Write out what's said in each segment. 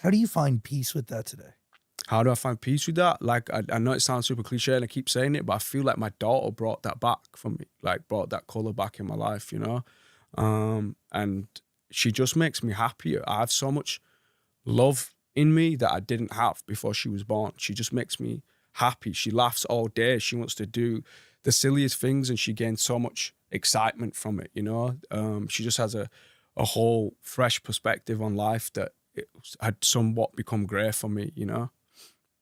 How do you find peace with that today? How do I find peace with that? Like, I know it sounds super cliche and I keep saying it, but I feel like my daughter brought that back for me, like brought that color back in my life, you know? And she just makes me happier. I have so much love in me that I didn't have before she was born. She just makes me happy. She laughs all day. She wants to do the silliest things and she gains so much excitement from it, you know? She just has a whole fresh perspective on life that it had somewhat become grey for me, you know?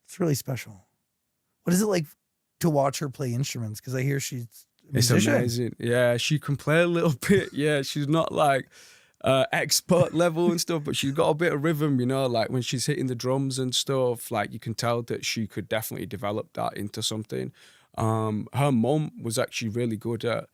It's really special. What is it like to watch her play instruments? Because I hear she's a It's musician. amazing. Yeah, she can play a little bit. Yeah, she's not like expert level and stuff, but she's got a bit of rhythm, you know, like when she's hitting the drums and stuff, like you can tell that she could definitely develop that into something. Her mum was actually really good at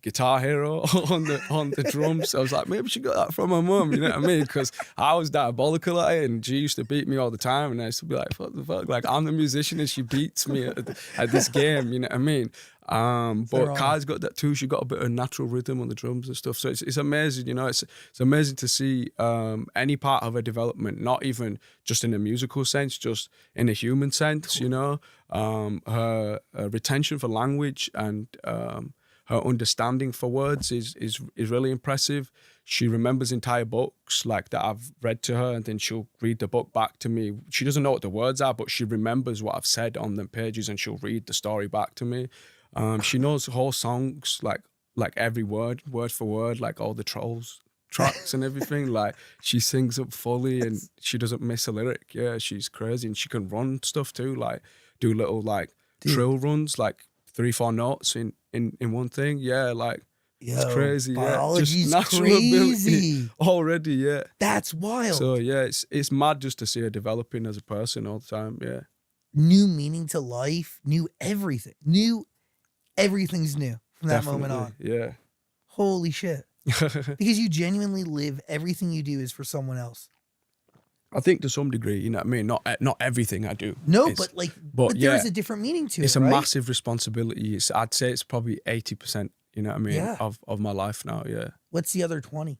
Guitar Hero on the drums. I was like, maybe she got that from her mum, you know what I mean? Because I was diabolical at it and she used to beat me all the time and I used to be like, what the fuck? Like, I'm the musician and she beats me at this game, you know what I mean? But Khai's got that too. She got a bit of natural rhythm on the drums and stuff. So it's amazing, you know, it's amazing to see any part of her development, not even just in a musical sense, just in a human sense, you know, her retention for language and her understanding for words is really impressive. She remembers entire books like that I've read to her and then she'll read the book back to me. She doesn't know what the words are, but she remembers what I've said on the pages and she'll read the story back to me. She knows whole songs, like every word for word, like all the Trolls tracks and everything. Like she sings up fully and she doesn't miss a lyric. Yeah, she's crazy. And she can run stuff too, like do little like trill runs, like 3-4 notes in one thing. Yeah, like it's crazy. Biology's yeah, just natural crazy ability already. Yeah, that's wild. so yeah, it's mad just to see her developing as a person all the time. Yeah, New meaning to life, new everything, everything's new from that moment on. Yeah. Holy shit. Because you genuinely live, everything you do is for someone else. I think to some degree, you know what I mean? Not everything I do. No, but yeah, there's a different meaning to it, it's a right? massive responsibility. I'd say it's probably 80%, you know what I mean, Yeah. of my life now, yeah. What's the other 20?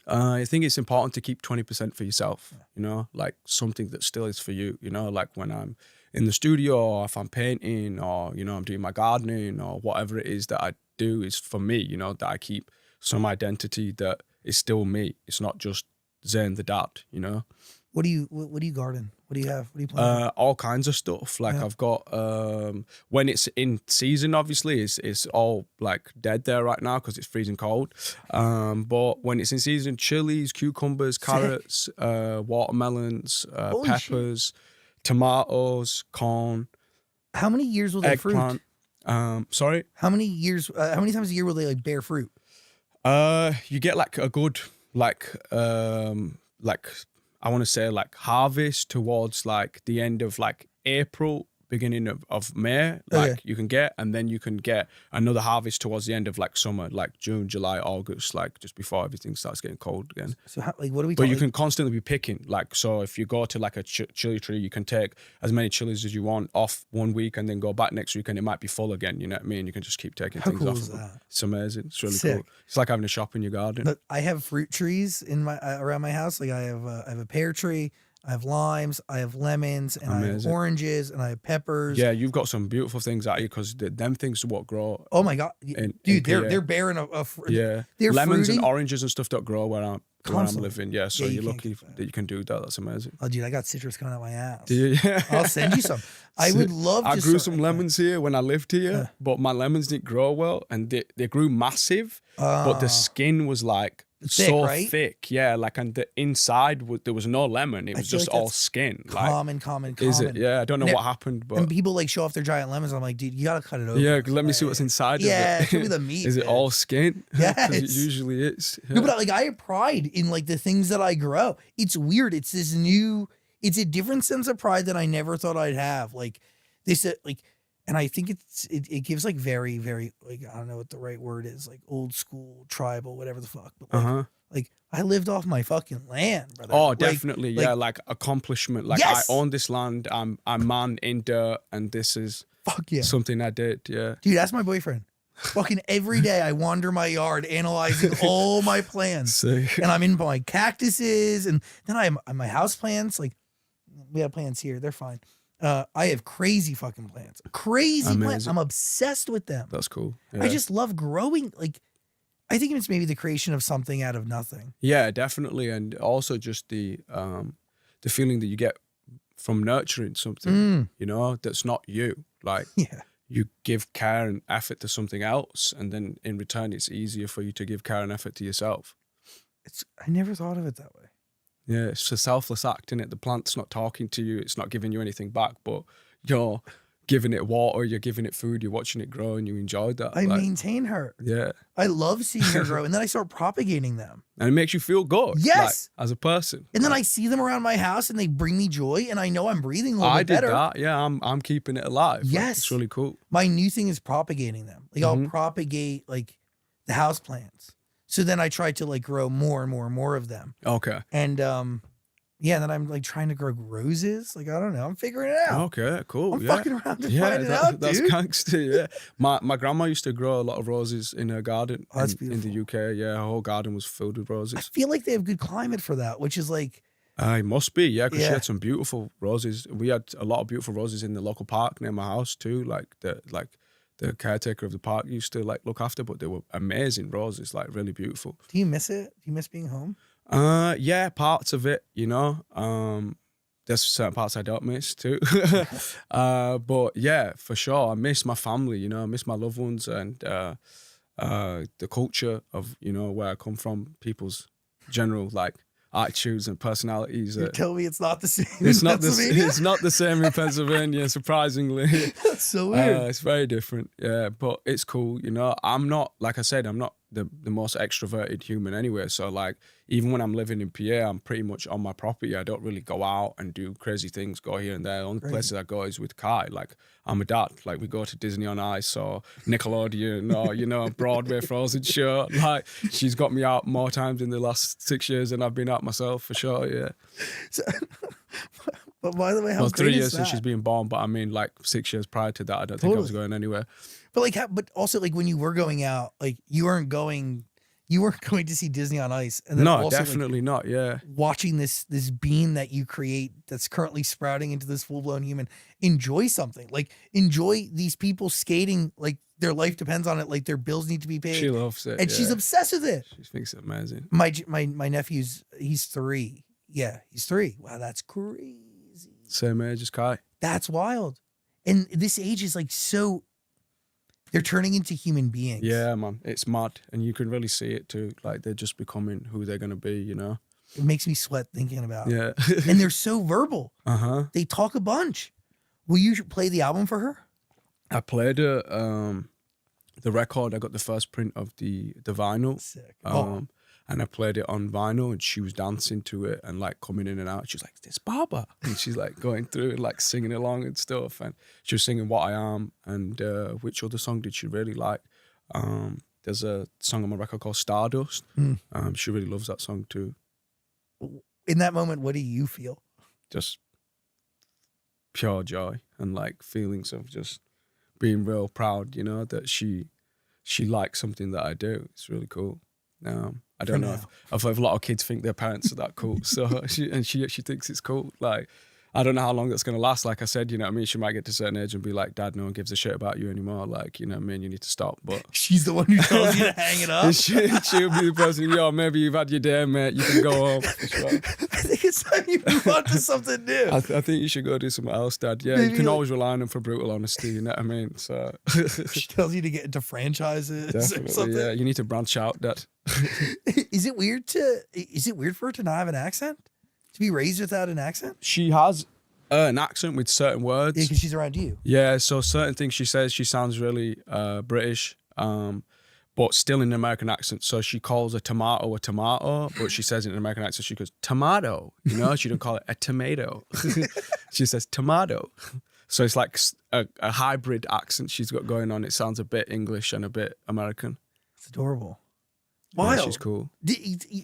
I think it's important to keep 20% for yourself, you know, like something that still is for you, you know, like when I'm in the studio or if I'm painting or, you know, I'm doing my gardening or whatever it is that I do is for me, you know, that I keep some identity that is still me. It's not just Zayn the dad, you know. What do you garden? What do you have? What do you plant? All kinds of stuff. Like I've got when it's in season, obviously it's all like dead there right now because it's freezing cold. But when it's in season, chilies, cucumbers, carrots, watermelons, peppers, tomatoes, corn. How many years will they fruit? Sorry. How many years? How many times a year will they like bear fruit? You get like a good like I want to say like harvest towards like the end of like April, beginning of May, like you can get, and then you can get another harvest towards the end of like summer, like June, July, August, like just before everything starts getting cold again. So how, like, what are we? But you can constantly be picking, like, so if you go to like a chili tree, you can take as many chilies as you want off one week and then go back next week and it might be full again, you know what I mean? You can just keep taking things cool off is of them. that? It's amazing. It's really Sick. cool. It's like having a shop in your garden. But I have fruit trees in my around my house. Like I have a pear tree, I have limes, I have lemons, and I have oranges, and I have peppers. Yeah, you've got some beautiful things out here because them things are what grow. Oh my god, dude, they're bearing a they're lemons and oranges and stuff that grow where I'm living. Yeah, so you're lucky that you can do that. That's amazing. Oh, dude, I got citrus coming out my ass. Do you? Yeah. I'll send you some. I would love. I grew some lemons here when I lived here, but my lemons didn't grow well, and they grew massive, but the skin was like. Thick, so right? thick, yeah. Like, and the inside there was no lemon; it was just all skin. Common. Is it? Yeah, I don't know what happened, but and people like show off their giant lemons. I'm like, dude, you gotta cut it open. Yeah, let me see what's inside. Yeah, of it. show me the meat. Is it all skin? Yeah, it usually is. Yeah. No, but like I have pride in like the things that I grow. It's weird. It's this new. It's a different sense of pride that I never thought I'd have. Like this, like. And I think it gives like very, very, like, I don't know what the right word is, like old school, tribal, whatever the fuck. But like I lived off my fucking land, brother. Oh, definitely. Yeah, like accomplishment. Like I own this land. I'm man in dirt and this is something I did. Yeah. Dude, ask my boyfriend. Fucking every day I wander my yard analyzing all my plants. Sick. And I'm in my cactuses, and then I have my house plants. Like, we have plants here, they're fine. I have crazy fucking plants. Crazy plants. I'm obsessed with them. That's cool. Yeah. I just love growing. Like, I think it's maybe the creation of something out of nothing. Yeah, definitely. And also just the feeling that you get from nurturing something, you know, that's not you. Like, Yeah. you give care and effort to something else, and then in return, it's easier for you to give care and effort to yourself. I never thought of it that way. Yeah, it's a selfless act, innit? The plant's not talking to you, it's not giving you anything back, but you're giving it water, you're giving it food, you're watching it grow, and you enjoyed that. I maintain her. Yeah. I love seeing her grow, and then I start propagating them. And it makes you feel good. Yes. Like, as a person. And then I see them around my house, and they bring me joy, and I know I'm breathing a little bit better. I did that. Yeah, I'm keeping it alive. Yes. Like, it's really cool. My new thing is propagating them. Like, I'll propagate, like, the house plants. So then I try to, like, grow more and more and more of them. Okay. And, yeah, and then I'm, like, trying to grow roses. Like, I don't know. I'm figuring it out. Okay, cool. I'm fucking around to find it out, that's dude. gangster, yeah. My grandma used to grow a lot of roses in her garden Oh, that's in the UK. Yeah, her whole garden was filled with I roses. feel like they have good climate for that, which is, like... It must be, yeah, because she Yeah. had some beautiful roses. We had a lot of beautiful roses in the local park near my house too. Like the caretaker of the park used to like look after, but they were amazing roses, like really beautiful. Do you miss it? Do you miss being home? Yeah, parts of it, you know. There's certain parts I don't miss too. But yeah, for sure, I miss my family, you know, I miss my loved ones and the culture of, you know, where I come from, people's general like attitudes and personalities. You're telling me it's not the same It's in not Pennsylvania? it's not the same in Pennsylvania, surprisingly. That's so weird. It's very different, yeah, but it's cool, you know. I'm not, like I said, I'm not the most extroverted human anyway, so like even when I'm living in PA, I'm pretty much on my property. I don't really go out and do crazy things, go here and there. The only places I go is with Khai. Like, I'm a dad. Like, we go to Disney on Ice or Nickelodeon or, you know, Broadway Frozen show. Like, she's got me out more times in the last 6 years than I've been out myself, for sure, yeah. So, but by the way, how Well, great 3 is years since that? she's been born, but I mean, like 6 years prior to that, I don't think I was going anywhere. But like, but also like when you were going out, like you weren't going to see Disney on Ice, and then No, also, definitely not. Yeah, watching this bean that you create that's currently sprouting into this full blown human. Enjoy something, like enjoy these people skating, like their life depends on it, like their bills need to be paid. she loves it, and she's obsessed with it. She thinks it's amazing. My nephew's he's 3. Yeah, he's 3. Wow, that's crazy. Same age as Khai. That's wild. And this age is like so. They're turning into human beings. Yeah, man, it's mad, and you can really see it too. Like, they're just becoming who they're gonna be, you know. It makes me sweat thinking about it. Yeah, And they're so verbal. They talk a bunch. Will you play the album for her? I played the record. I got the first print of the vinyl. Sick. And I played it on vinyl, and she was dancing to it and like coming in and out. She was like, "This Baba," and she's like going through and like singing along and stuff. And she was singing "What I Am," and which other song did she really like? There's a song on my record called "Stardust." She really loves that song too. In that moment, what do you feel? Just pure joy and like feelings of just being real proud, you know, that she likes something that I do. It's really cool. I don't know if a lot of kids think their parents are that cool. So she thinks it's cool. Like, I don't know how long that's going to last. Like I said, you know what I mean? She might get to a certain age and be like, "Dad, no one gives a shit about you anymore. Like, you know what I mean? You need to stop." But she's the one who tells you to hang it up. She'll be the person, "Yo, maybe you've had your day, mate. You can go home." Sure. I think it's time you move on to something new. I think you should go do something else, Dad. Yeah, Maybe you can always rely on them for brutal honesty, you know what I mean? So she tells you to get into franchises or definitely, something. yeah. You need to branch out, Dad. Is it weird for her to not have an accent? To be raised without an accent? She has an accent with certain words. Yeah, because she's around you. Yeah, so certain things she says, she sounds really British, but still in an American accent. So she calls a tomato, but she says in an American accent, she goes, "Tomato," you know? She don't call it a tomato. She says tomato. So it's like a hybrid accent she's got going on. It sounds a bit English and a bit American. It's adorable. Wild. Yeah, she's cool.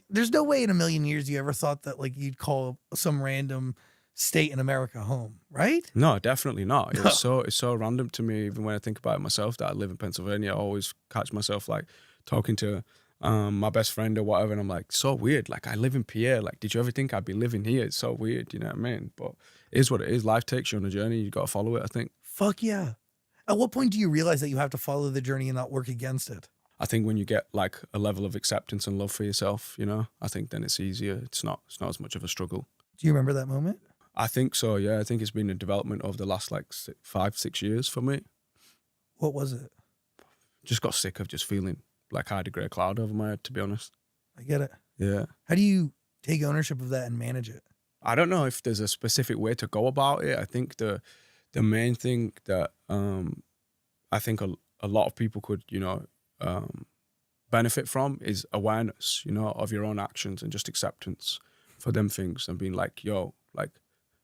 There's no way in a million years you ever thought that like you'd call some random state in America home, right? No, definitely not. It's so random to me, even when I think about it myself, that I live in Pennsylvania. I always catch myself like talking to my best friend or whatever, and I'm like, so weird. Like, I live in Pierre. Like, did you ever think I'd be living here? It's so weird, you know what I mean? But it is what it is. Life takes you on a journey. You got to follow it, I think. Fuck yeah. At what point do you realize that you have to follow the journey and not work against it? I think when you get like a level of acceptance and love for yourself, you know, I think then it's easier. It's not as much of a struggle. Do you remember that moment? I think so, yeah. I think it's been a development over the last like 5-6 years for me. What was it? Just got sick of just feeling like I had a grey cloud over my head, to be honest. I get it. Yeah. How do you take ownership of that and manage it? I don't know if there's a specific way to go about it. I think the main thing that I think a lot of people could, you know, benefit from is awareness, you know, of your own actions and just acceptance for them things and being like, yo, like,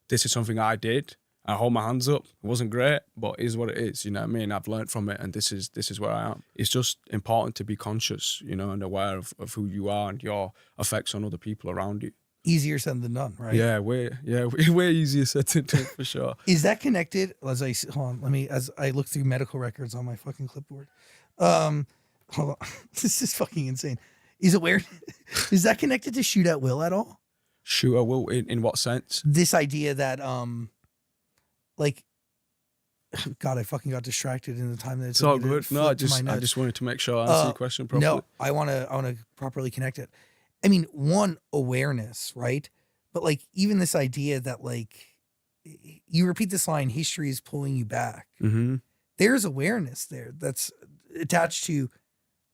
this is something I did. I hold my hands up. It wasn't great, but it is what it is. You know what I mean? I've learned from it, and this is where I am. It's just important to be conscious, you know, and aware of who you are and your effects on other people around you. Easier said than done, right? Yeah, way easier said than done for sure. Is that connected? As I look through medical records on my fucking clipboard. Hold on, this is fucking insane. Is that connected to shoot at will at all? Shoot at will in what sense? This idea that like, God, I fucking got distracted in the time that it's all good. No, I just wanted to make sure I answer your question properly. No, I want to properly connect it. I mean, one, awareness, right? But like, even this idea that like, you repeat this line, history is pulling you back. Mm-hmm. There's awareness there that's attached to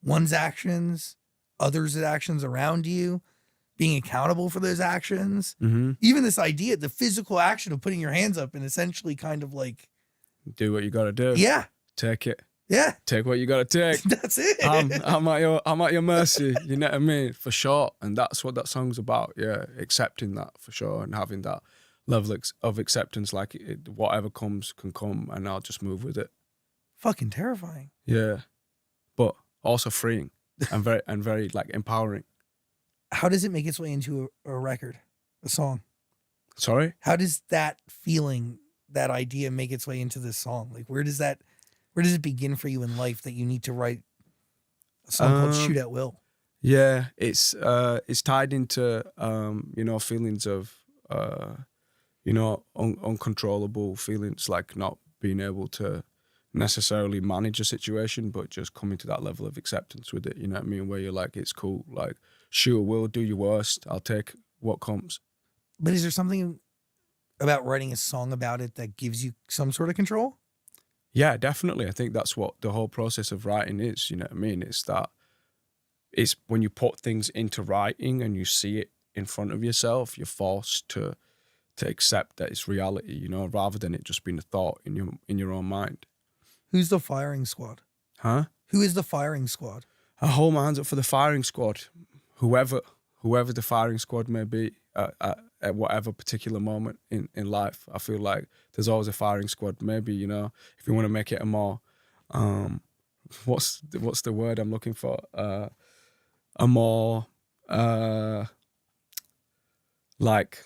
one's actions, others' actions around you, being accountable for those actions. Mm-hmm. Even this idea, the physical action of putting your hands up and essentially kind of like, do what you got to do. Yeah. Take it. Yeah. Take what you got to take. That's it. I'm at your mercy. You know what I mean? For sure. And that's what that song's about. Yeah. Accepting that for sure. And having that level of acceptance, like whatever comes can come and I'll just move with it. Fucking terrifying. Yeah. But also freeing and very like empowering. How does it make its way into a record, a song? Sorry? How does that feeling, that idea make its way into this song? Like, where does it begin for you in life that you need to write a song called Shoot at Will? Yeah, it's tied into, you know, feelings of, you know, uncontrollable feelings, like not being able to necessarily manage a situation, but just coming to that level of acceptance with it, you know what I mean? Where you're like, it's cool, like, shoot at will, do your worst, I'll take what comes. But is there something about writing a song about it that gives you some sort of control? Yeah, definitely. I think that's what the whole process of writing is, you know what I mean? It's when you put things into writing and you see it in front of yourself, you're forced to accept that it's reality, you know, rather than it just being a thought in your own mind. Who's the firing squad? Huh? Who is the firing squad? I hold my hands up for the firing squad. Whoever the firing squad may be at whatever particular moment in life, I feel like there's always a firing squad. Maybe, you know, if you want to make it a more, what's the word I'm looking for? A more like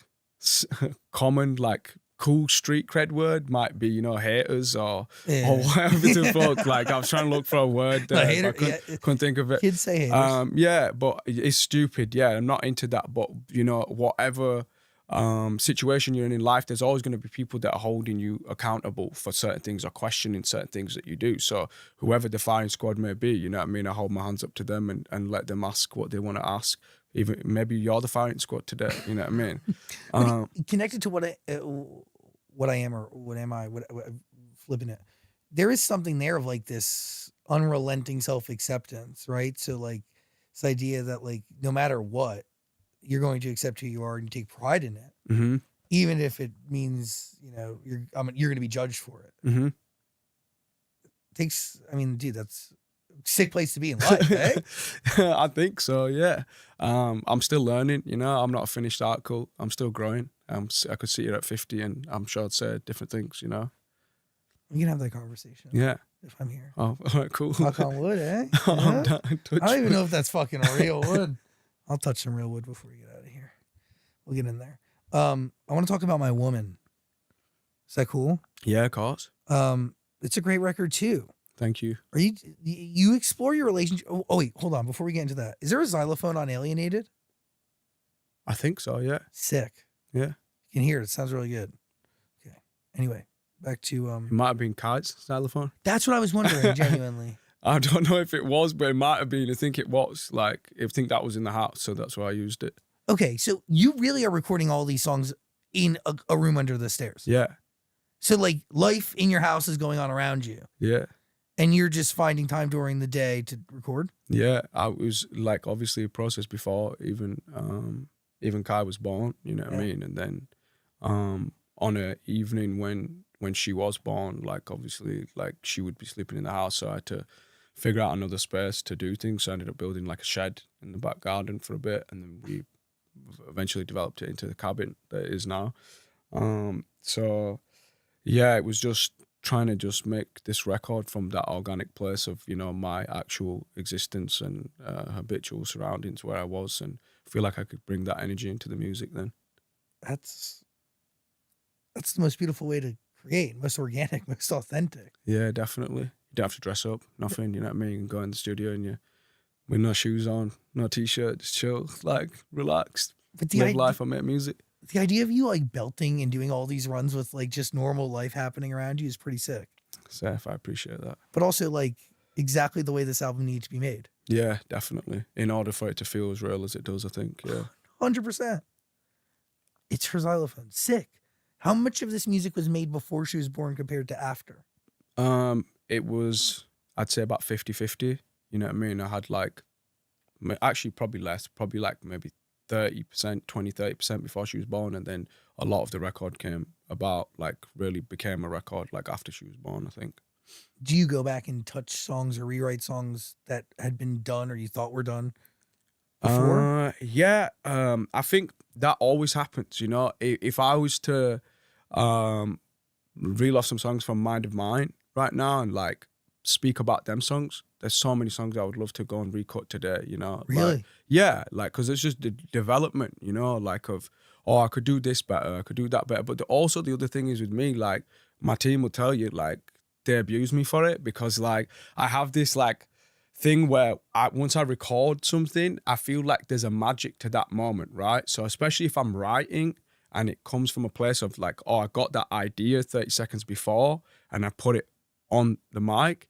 common, like cool street cred word might be, you know, haters or whatever the fuck. Like, I was trying to look for a word there, hater, I couldn't think of it. Kids say haters. Yeah, but it's stupid. Yeah, I'm not into that. But, you know, whatever situation you're in life, there's always going to be people that are holding you accountable for certain things or questioning certain things that you do. So whoever the firing squad may be, you know what I mean, I hold my hands up to them and let them ask what they want to ask. Even maybe you're the firing squad today, you know what I mean? Connected to what I am or what am I, flipping it. There is something there of like this unrelenting self-acceptance, right? So like this idea that like no matter what, you're going to accept who you are and you take pride in it, Mm-hmm. even if it means, you know, you're going to be judged for it. Mm-hmm. Dude, that's a sick place to be in life, eh? I think so, yeah. I'm still learning, you know. I'm not a finished article. I'm still growing. I could sit here at 50 and I'm sure I'd say different things, you know. We can have that conversation. Yeah. If I'm here. Oh, all right, cool. Knock on wood, eh? I'm Yeah? down, I don't even know if that's fucking real wood. I'll touch some real wood before we get out of here. We'll get in there. I want to talk about My Woman. Is that cool? Yeah, of course. It's a great record too. Thank you. Are you explore your relationship? Oh wait, hold on. Before we get into that, is there a xylophone on Alienated? I think so, yeah. Sick. Yeah. You can hear it. It sounds really good. Okay. Anyway, back to It might have been Khai's xylophone. That's what I was wondering, genuinely. I don't know if it was, but it might have been. I think it was. Like, I think that was in the house, so that's why I used it. Okay, so you really are recording all these songs in a room under the stairs. Yeah. So like life in your house is going on around you. Yeah. And you're just finding time during the day to record? Yeah. I was like obviously a process before even Khai was born, you know what I mean? And then on a evening when she was born, like obviously like she would be sleeping in the house, so I had to figure out another space to do things. So I ended up building like a shed in the back garden for a bit, and then we eventually developed it into the cabin that it is now. So yeah, it was just trying to just make this record from that organic place of, you know, my actual existence and habitual surroundings where I was, and feel like I could bring that energy into the music then. That's the most beautiful way to create, most organic, most authentic. Yeah, definitely. You don't have to dress up, nothing, you know what I mean? Go in the studio and you with no shoes on, no t-shirt, just chill, like relaxed, But live life and make music. The idea of you like belting and doing all these runs with like just normal life happening around you is pretty sick. Seth, I appreciate that. But also like exactly the way this album needs to be made. Yeah, definitely. In order for it to feel as real as it does, I think, yeah. 100%. It's her xylophone. Sick. How much of this music was made before she was born compared to after? It was, I'd say about 50-50. You know what I mean? I had like, actually probably less, probably like maybe 30%, 20-30% before she was born. And then a lot of the record came about, like really became a record like after she was born, I think. Do you go back and touch songs or rewrite songs that had been done or you thought were done before? Yeah. I think that always happens, you know. If I was to reel off some songs from Mind of Mine right now and like speak about them songs, there's so many songs I would love to go and recut today, you know. Really? Like, yeah, like because it's just the development, you know, like of, oh, I could do this better, I could do that better. But also the other thing is with me, like my team will tell you, like they abuse me for it because like I have this like thing where once I record something, I feel like there's a magic to that moment, right? So especially if I'm writing and it comes from a place of like, oh, I got that idea 30 seconds before and I put it on the mic,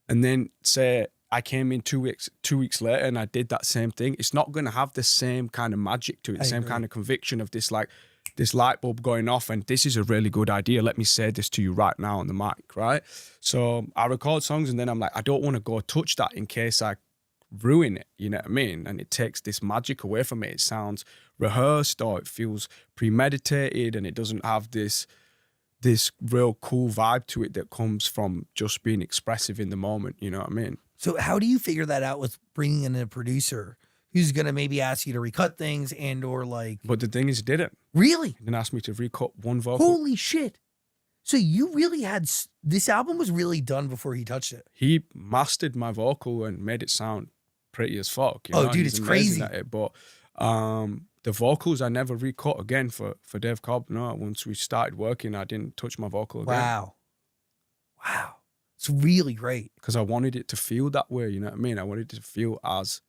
and then say I came in 2 weeks later and I did that same thing, it's not going to have the same kind of magic to it, the same kind of conviction of this like this light bulb going off and this is a really good idea, let me say this to you right now on the mic, right? So I record songs and then I'm like, I don't want to go touch that in case I ruin it, you know what I mean? And it takes this magic away from it. It sounds rehearsed or it feels premeditated and it doesn't have this real cool vibe to it that comes from just being expressive in the moment, you know what I mean? So how do you figure that out with bringing in a producer who's going to maybe ask you to recut things and or like... But the thing is, he didn't. Really? He didn't ask me to recut one vocal. Holy shit. So you really had... This album was really done before he touched it. He mastered my vocal and made it sound pretty as fuck. You know? Dude, it's crazy. At it. But the vocals I never recut again for Dave Cobb. No, once we started working, I didn't touch my vocal again. Wow. It's really great. Because I wanted it to feel that way, you know what I mean? I wanted it to feel as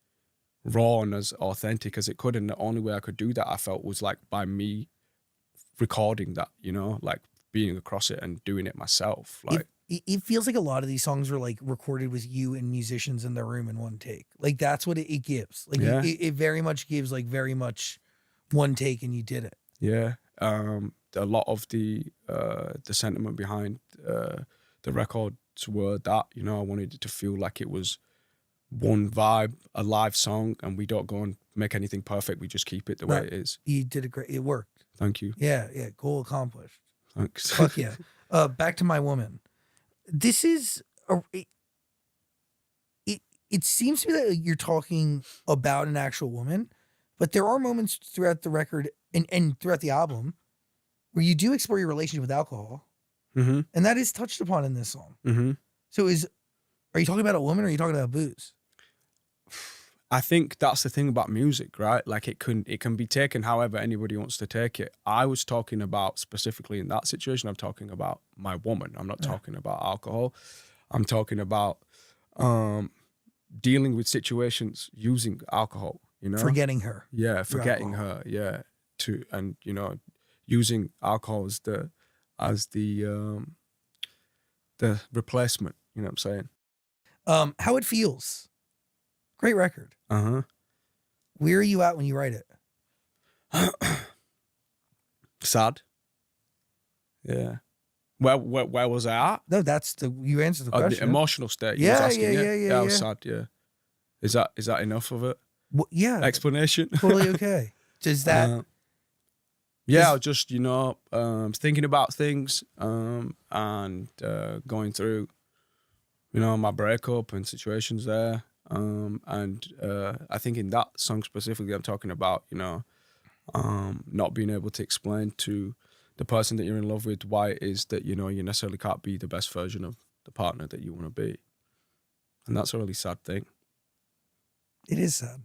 raw and as authentic as it could. And the only way I could do that, I felt, was like by me recording that, you know, like being across it and doing it myself. Like it feels like a lot of these songs were like recorded with you and musicians in their room in one take. Like that's what it gives. Like it very much gives like very much one take and you did it. Yeah. A lot of the sentiment behind the records were that, you know, I wanted it to feel like it was one vibe, a live song, and we don't go and make anything perfect. We just keep it the way it is. You did it worked. Thank you. Yeah. Goal accomplished. Thanks. Fuck yeah. Back to My Woman. This is it seems to me that you're talking about an actual woman, but there are moments throughout the record and throughout the album where you do explore your relationship with alcohol. Mm-hmm. And that is touched upon in this song. Mm-hmm. So are you talking about a woman or are you talking about booze? I think that's the thing about music, right? Like it can be taken however anybody wants to take it. I was talking about specifically in that situation, I'm talking about my woman. I'm not talking about alcohol. I'm talking about dealing with situations using alcohol, you know? Forgetting her. Yeah, forgetting her, yeah. And you know, using alcohol as the replacement, you know what I'm saying? How It Feels. Great record. Uh-huh. Where are you at when you write it? Sad. Yeah. Where was I at? No, you answered the question. The emotional state. Yeah, was asking, yeah. I was sad, yeah. Is that enough of it? Well, yeah. Explanation? Totally okay. Does that... I was just, you know, thinking about things and going through, you know, my breakup and situations there. I think in that song specifically, I'm talking about, you know, not being able to explain to the person that you're in love with why it is that, you know, you necessarily can't be the best version of the partner that you want to be. And that's a really sad thing. It is sad.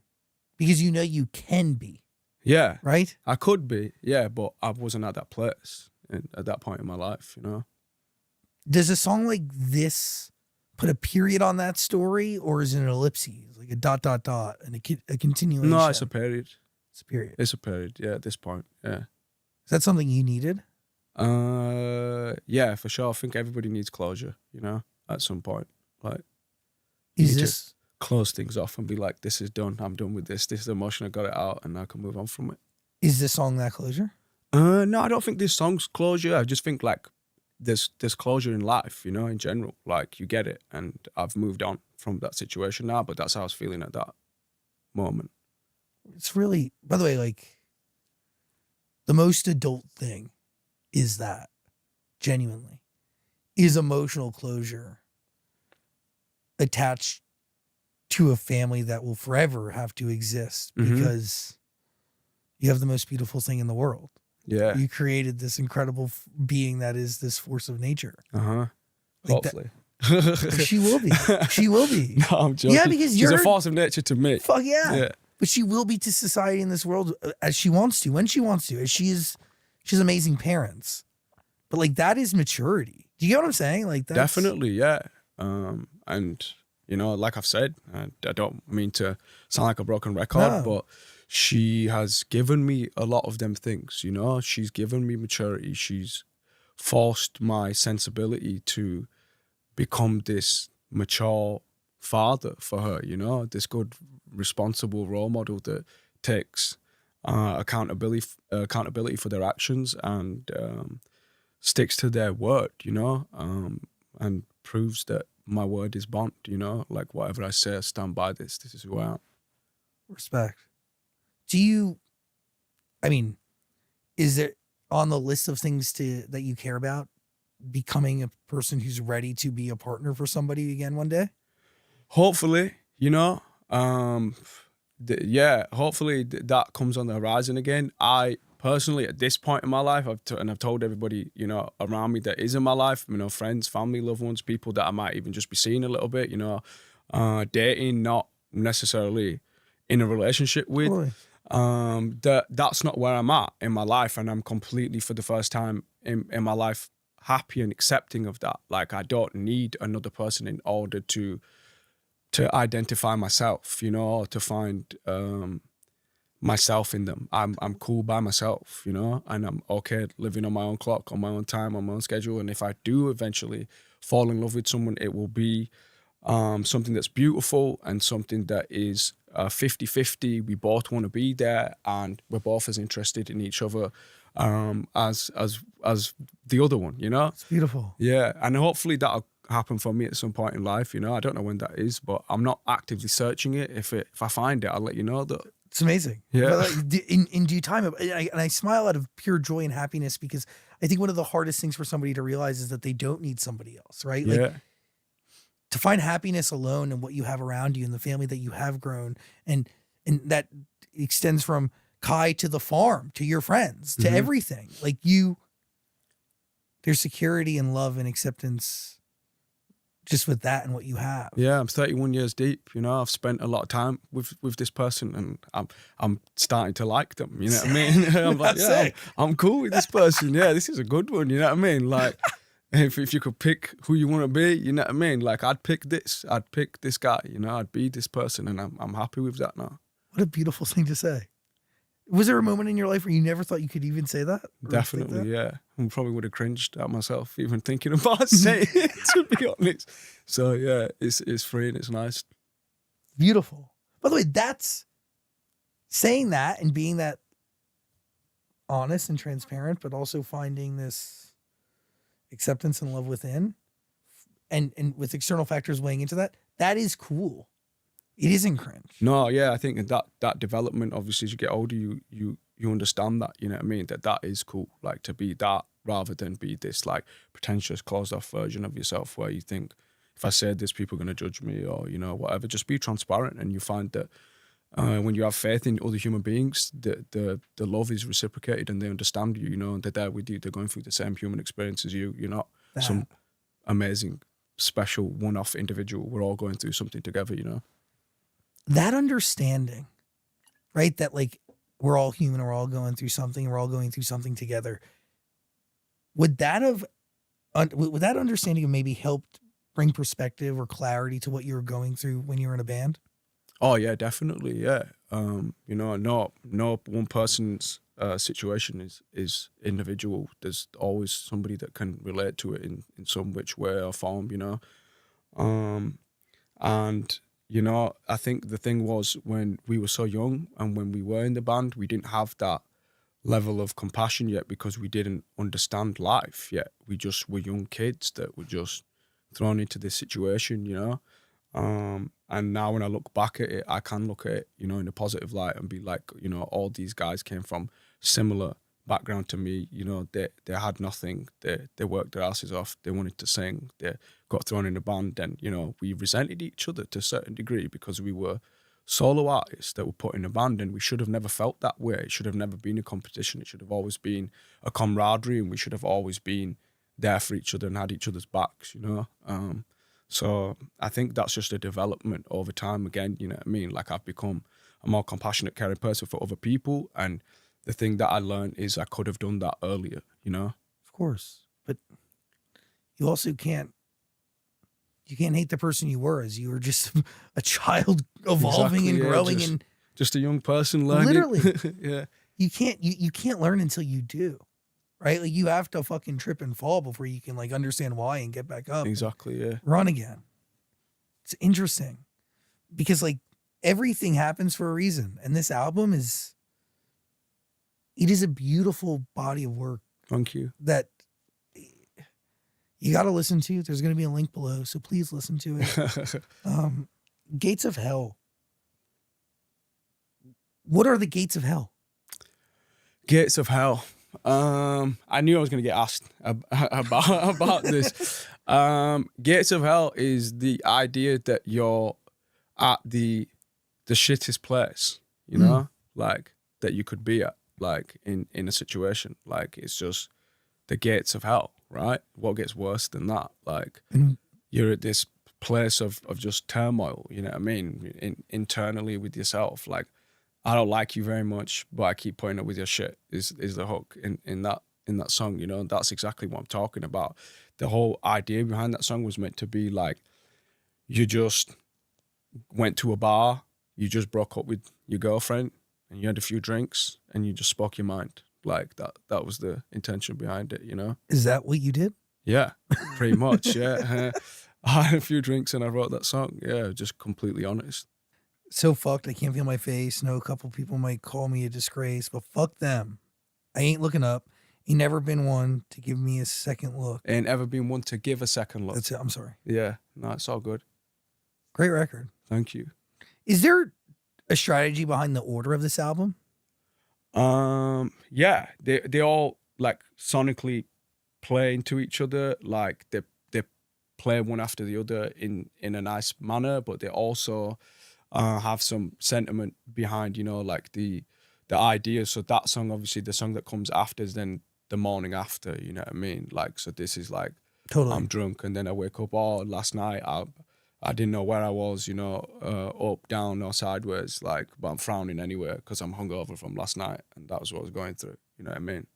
Because you know you can be. Yeah. Right? I could be, yeah, but I wasn't at that place at that point in my life, you know? Does a song like this put a period on that story, or is it an ellipses, like a ... and a continuation? No, it's a period. It's a period. It's a period, yeah, at this point, yeah. Is that something you needed? Yeah, for sure. I think everybody needs closure, you know, at some point. Like, Is this... close things off and be like, this is done. I'm done with this. This is the emotion. I got it out and I can move on from it. Is this song that closure? No, I don't think this song's closure. I just think like there's closure in life, you know, in general. Like you get it. And I've moved on from that situation now, but that's how I was feeling at that moment. It's really, by the way, like the most adult thing is that, genuinely, is emotional closure attached to a family that will forever have to exist because you have the most beautiful thing in the world. Yeah. You created this incredible being that is this force of nature. Uh-huh. Like hopefully. She will be. She will be. No, I'm joking. Yeah, because she's a force of nature to me. Fuck yeah. Yeah. But she will be to society in this world as she wants to, when she wants to. As she has amazing parents. But like that is maturity. Do you get what I'm saying? Like that's... Definitely, yeah. And you know, like I've said, I don't mean to sound like a broken record, but she has given me a lot of them things, you know? She's given me maturity. She's forced my sensibility to become this mature father for her, you know? This good, responsible role model that takes accountability for their actions and sticks to their word, you know? And proves that my word is bond, you know? Like whatever I say, I stand by this. This is who I am. Respect. Do you, I mean, is there on the list of things that you care about, becoming a person who's ready to be a partner for somebody again one day? Hopefully, you know? Yeah, hopefully that comes on the horizon again. I personally, at this point in my life, I've told everybody, you know, around me that is in my life, you know, friends, family, loved ones, people that I might even just be seeing a little bit, you know, dating, not necessarily in a relationship with. Totally. That's not where I'm at in my life, and I'm completely, for the first time in my life, happy and accepting of that. Like I don't need another person in order to identify myself, you know, or to find myself in them. I'm cool by myself, you know, and I'm okay living on my own clock, on my own time, on my own schedule. And if I do eventually fall in love with someone, it will be something that's beautiful and something that is 50-50. We both want to be there and we're both as interested in each other as the other one, you know? It's beautiful. Yeah, and hopefully that'll happen for me at some point in life, you know? I don't know when that is, but I'm not actively searching it. If I find it, I'll let you know that. It's amazing. Yeah. But like, in due time, and I smile out of pure joy and happiness because I think one of the hardest things for somebody to realize is that they don't need somebody else, right? Yeah. Like, to find happiness alone in what you have around you and the family that you have grown, and that extends from Khai to the farm, to your friends, to everything. Like there's security and love and acceptance just with that and what you have. Yeah, I'm 31 years deep. You know, I've spent a lot of time with this person, and I'm starting to like them. You know what I mean? I'm like, yeah, I'm cool with this person. Yeah, this is a good one. You know what I mean? Like, if you could pick who you want to be, you know what I mean? Like, I'd pick this. I'd pick this guy. You know, I'd be this person, and I'm happy with that now. What a beautiful thing to say. Was there a moment in your life where you never thought you could even say that? Definitely, yeah. I probably would have cringed at myself even thinking about saying it, to be honest. So yeah, it's free and it's nice. Beautiful. By the way, that's saying that and being that honest and transparent, but also finding this acceptance and love within, and with external factors weighing into that. That is cool. It isn't cringe. No, yeah, I think that development, obviously, as you get older, you understand that, you know what I mean? That is cool, like, to be that rather than be this, like, pretentious, closed-off version of yourself where you think, if I say this, people are going to judge me or, you know, whatever. Just be transparent, and you find that when you have faith in other human beings, the love is reciprocated and they understand you, you know, and they're there with you. They're going through the same human experience as you. You're not some amazing, special, one-off individual. We're all going through something together, you know? That understanding, right? That, like, we're all human, we're all going through something, we're all going through something together. Would that understanding have maybe helped bring perspective or clarity to what you were going through when you were in a band? Oh yeah, definitely, yeah. You know, no one person's situation is individual. There's always somebody that can relate to it in some which way or form, you know. And you know, I think the thing was, when we were so young and when we were in the band, we didn't have that level of compassion yet because we didn't understand life yet. We just were young kids that were just thrown into this situation, you know. And now when I look back at it, I can look at it, you know, in a positive light and be like, you know, all these guys came from similar background to me. You know, they had nothing. They worked their asses off. They wanted to sing. They got thrown in a band, and, you know, we resented each other to a certain degree because we were solo artists that were put in a band, and we should have never felt that way. It should have never been a competition. It should have always been a camaraderie, and we should have always been there for each other and had each other's backs, you know. So I think that's just a development over time again, you know what I mean? Like, I've become a more compassionate, caring person for other people, and the thing that I learned is I could have done that earlier, you know? Of course. But you also can't hate the person you were, as you were just a child evolving and growing, and just a young person learning. Literally. Yeah. You can't learn until you do. Right? Like, you have to fucking trip and fall before you can, like, understand why and get back up. Exactly, yeah. Run again. It's interesting because, like, everything happens for a reason. And this album is a beautiful body of work. Thank you. That you got to listen to. There's going to be a link below, so please listen to it. Gates of Hell. What are the gates of hell? Gates of Hell. I knew I was going to get asked about this. Gates of Hell is the idea that you're at the shittest place, you know, like, that you could be at, like, in a situation. Like, it's just the gates of hell, right? What gets worse than that? Like, you're at this place of just turmoil, you know what I mean? Internally with yourself, like, I don't like you very much, but I keep putting up with your shit is the hook in that song, you know? And that's exactly what I'm talking about. The whole idea behind that song was meant to be like, you just went to a bar, you just broke up with your girlfriend, and you had a few drinks, and you just spoke your mind. Like, that was the intention behind it, you know? Is that what you did? Yeah, pretty much, yeah. I had a few drinks and I wrote that song. Yeah, just completely honest. So fucked, I can't feel my face. No, a couple people might call me a disgrace, but fuck them. I ain't looking up. Ain't never been one to give me a second look. Ain't ever been one to give a second look. That's it. I'm sorry. Yeah, no, it's all good. Great record. Thank you. Is there a strategy behind the order of this album? Yeah, they all, like, sonically play into each other. Like, they play one after the other in a nice manner, but they also have some sentiment behind, you know, like the idea. So that song, obviously, the song that comes after is then the morning after, you know what I mean? Like, so this is like Totally. I'm drunk, and then I wake up, oh, last night I didn't know where I was, you know, up, down, or sideways, like, but I'm frowning anyway because I'm hungover from last night, and that was what I was going through. You know what I mean?